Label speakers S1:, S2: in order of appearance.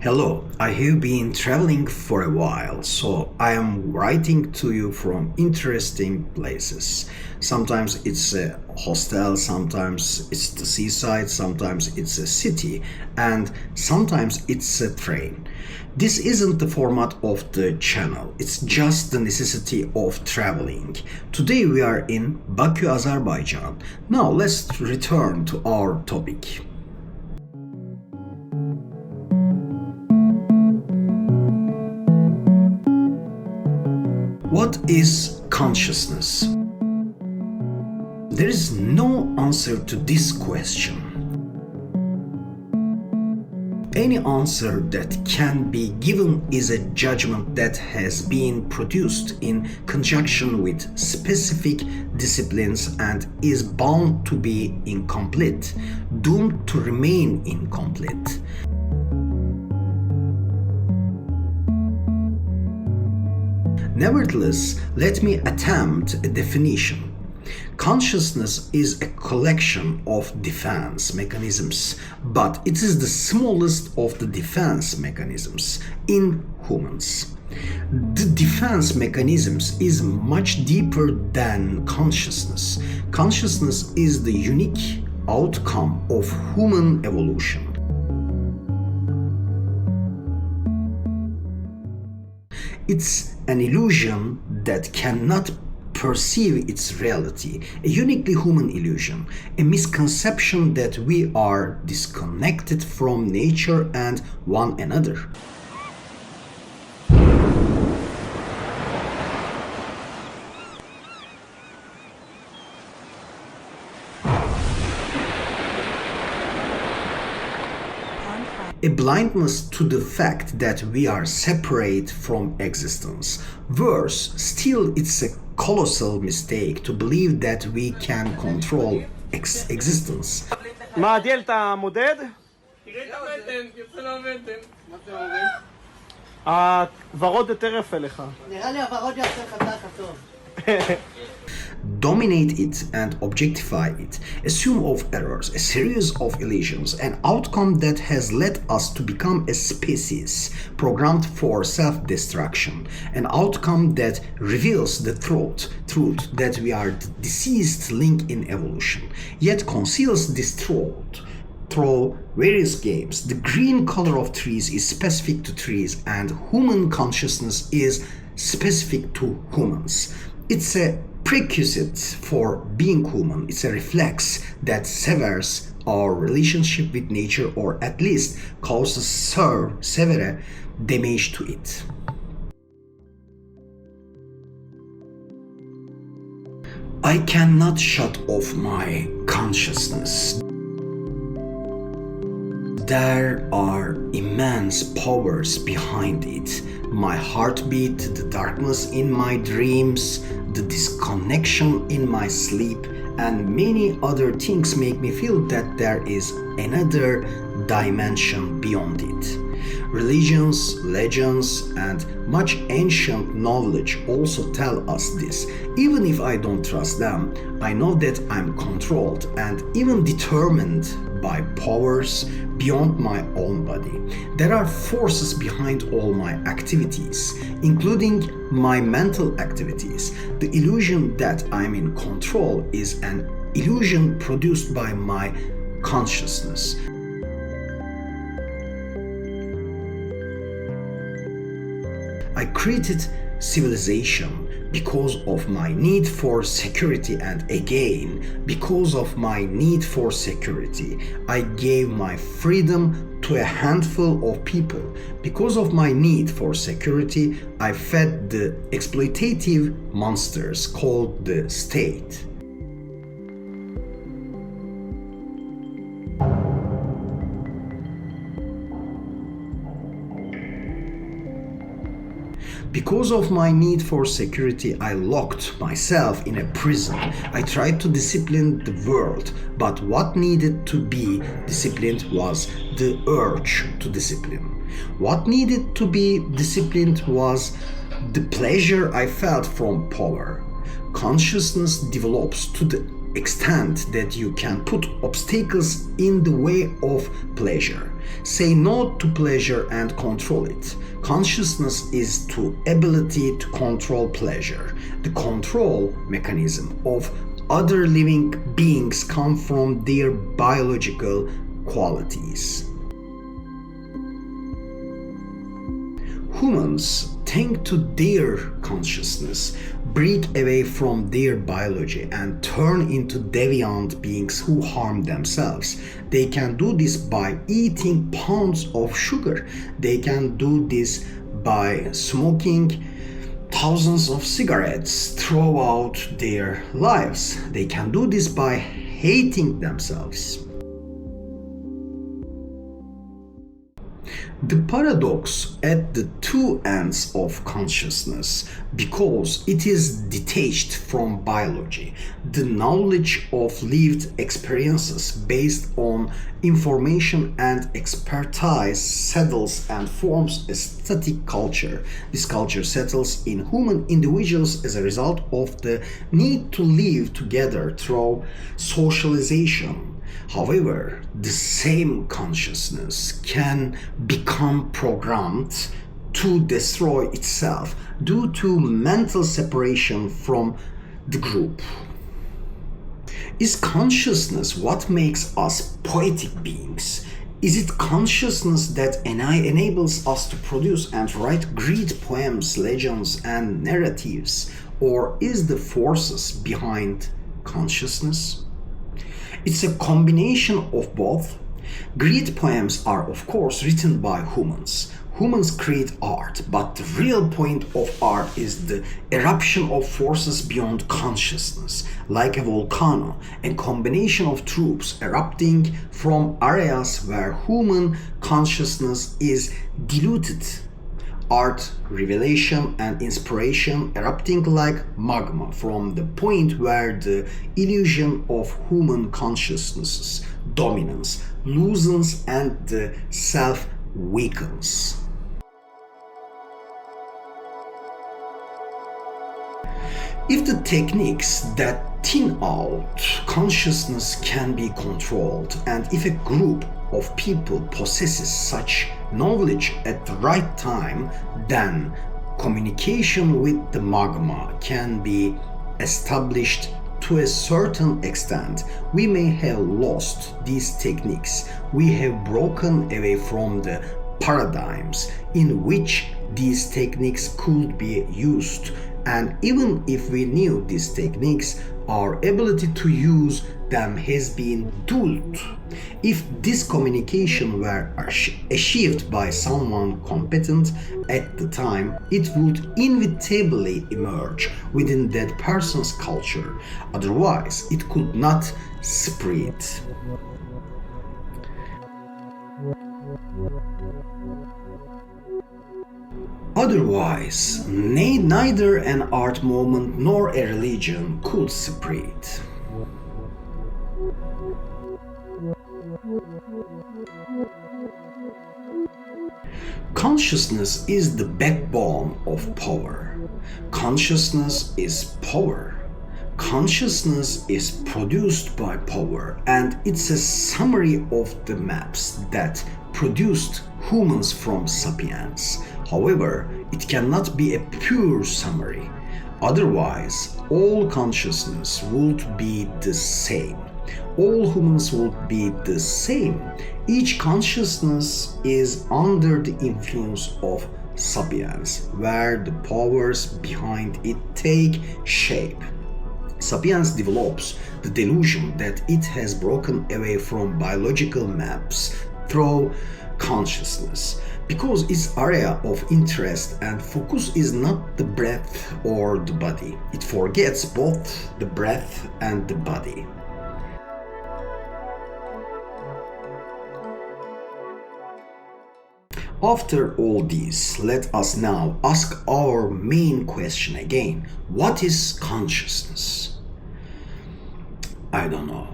S1: Hello, I have been traveling for a while, so I am writing to you from interesting places. Sometimes it's a hostel, sometimes it's the seaside, sometimes it's a city, and sometimes it's a train. This isn't the format of the channel, it's just the necessity of traveling. Today we are in Baku, Azerbaijan. Now let's return to our topic. What is consciousness? There is no answer to this question. Any answer that can be given is a judgment that has been produced in conjunction with specific disciplines and is bound to be incomplete, doomed to remain incomplete. Nevertheless, let me attempt a definition. Consciousness is a collection of defense mechanisms, but it is the smallest of the defense mechanisms in humans. The defense mechanisms is much deeper than consciousness. Consciousness is the unique outcome of human evolution. It's an illusion that cannot perceive its reality, a uniquely human illusion, a misconception that we are disconnected from nature and one another. A blindness to the fact that we are separate from existence. Worse, still it's a colossal mistake to believe that we can control existence.
S2: מה עדיאל, אתה מודד?
S3: תראה את הבטן, יוצא לו הבטן. מה אתה אומר?
S2: הוורוד יותר יפה לך.
S4: נראה לי הוורוד יותר חזק טוב.
S1: Dominate it and objectify it, assume of errors, a series of illusions, an outcome that has led us to become a species programmed for self-destruction, an outcome that reveals the truth that we are the deceased link in evolution, yet conceals this truth through various games. The green color of trees is specific to trees and human consciousness is specific to humans. It's a prerequisite for being human. It's a reflex that severs our relationship with nature or at least causes severe damage to it. I cannot shut off my consciousness. There are immense powers behind it. My heartbeat, the darkness in my dreams, the disconnection in my sleep, and many other things make me feel that there is another dimension beyond it. Religions, legends, and much ancient knowledge also tell us this. Even if I don't trust them, I know that I'm controlled and even determined by powers beyond my own body. There are forces behind all my activities, including my mental activities. The illusion that I'm in control is an illusion produced by my consciousness. I created civilization because of my need for security, and again, because of my need for security, I gave my freedom to a handful of people. Because of my need for security, I fed the exploitative monsters called the state. Because of my need for security, I locked myself in a prison. I tried to discipline the world, but what needed to be disciplined was the urge to discipline. What needed to be disciplined was the pleasure I felt from power. Consciousness develops to the extent that you can put obstacles in the way of pleasure. Say no to pleasure and control it. Consciousness is the ability to control pleasure. The control mechanism of other living beings come from their biological qualities. Humans thanks to their consciousness break away from their biology and turn into deviant beings who harm themselves. They can do this by eating pounds of sugar. They can do this by smoking thousands of cigarettes throughout their lives. They can do this by hating themselves. The paradox at the two ends of consciousness, because it is detached from biology, the knowledge of lived experiences based on information and expertise settles and forms a static culture. This culture settles in human individuals as a result of the need to live together through socialization. However, the same consciousness can become programmed to destroy itself due to mental separation from the group. Is consciousness what makes us poetic beings? Is it consciousness that enables us to produce and write great poems, legends, and narratives? Or is the forces behind consciousness? It's a combination of both. Great poems are, of course, written by humans. Humans create art, but the real point of art is the eruption of forces beyond consciousness, like a volcano, a combination of troops erupting from areas where human consciousness is diluted. Art, revelation, and inspiration erupting like magma from the point where the illusion of human consciousness's dominance loosens and the self weakens. If the techniques that thin out consciousness can be controlled, and if a group of people possesses such knowledge at the right time, then communication with the magma can be established to a certain extent. We may have lost these techniques. We have broken away from the paradigms in which these techniques could be used. And even if we knew these techniques, our ability to use them has been dulled. If this communication were achieved by someone competent at the time, it would inevitably emerge within that person's culture. Otherwise, it could not spread. Otherwise, neither an art movement nor a religion could spread. Consciousness is the backbone of power. Consciousness is power. Consciousness is produced by power, and it's a summary of the maps that produced humans from sapiens. However, it cannot be a pure summary. Otherwise, all consciousness would be the same. All humans would be the same. Each consciousness is under the influence of sapiens, where the powers behind it take shape. Sapiens develops the delusion that it has broken away from biological maps through consciousness, because its area of interest and focus is not the breath or the body. It forgets both the breath and the body. After all this, let us now ask our main question again. What is consciousness? I don't know.